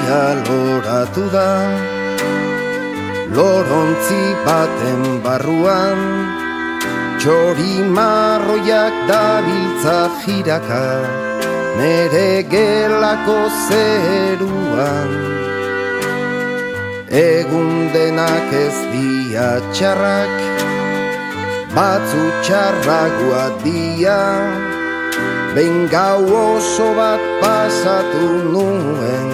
Argia loratu da, lorontzi baten barruan, txori marroiak dabiltza jiraka, nere gelako zeruan. Egun denak ez dia txarrak, batzu txarragoa dia, behin gau oso bat pasatu nuen,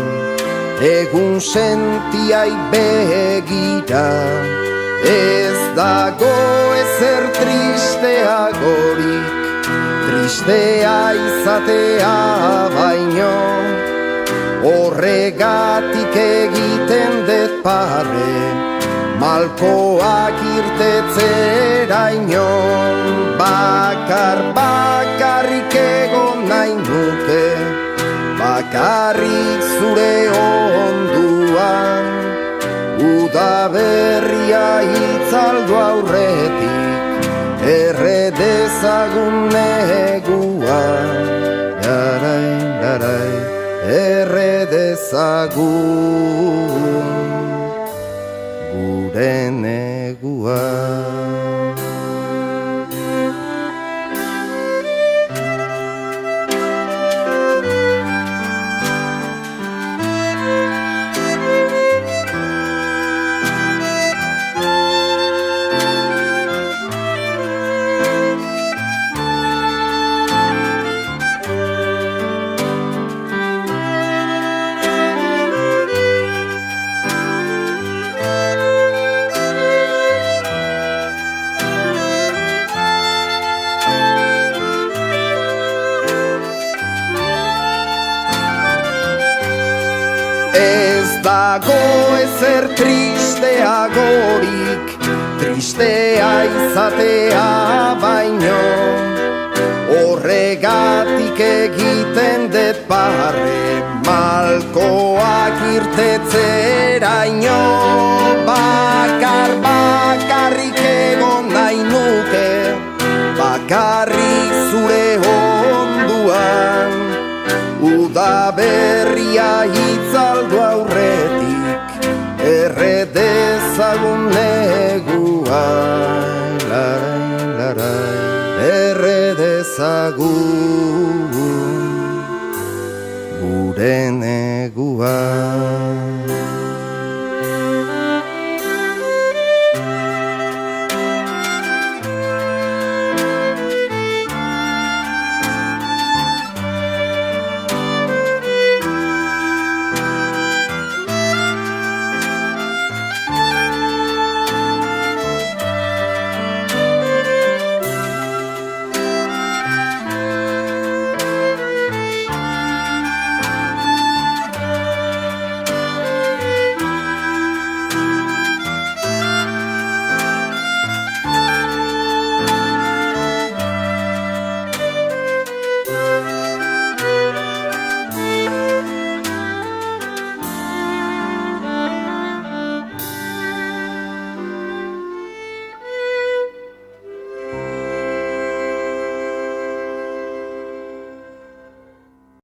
egun sentiai begira. Ez dago ezer tristeagorik, tristea izatea baino, horregatik egiten dut parre, malkoak irtetzeraino. Bakarrik egon nahi nuke, bakarrik zure onduan, udaberria itzaldu aurretik, erre dezagun negua. Darai, darai, erre dezagun gure negua. Ez dago ezer tristeagorik, tristea izatea baino, horregatik egiten dut barre, malkoak irtetzeraino. Bakarrik egon nahi nuke, bakarrik zure onduan, udabe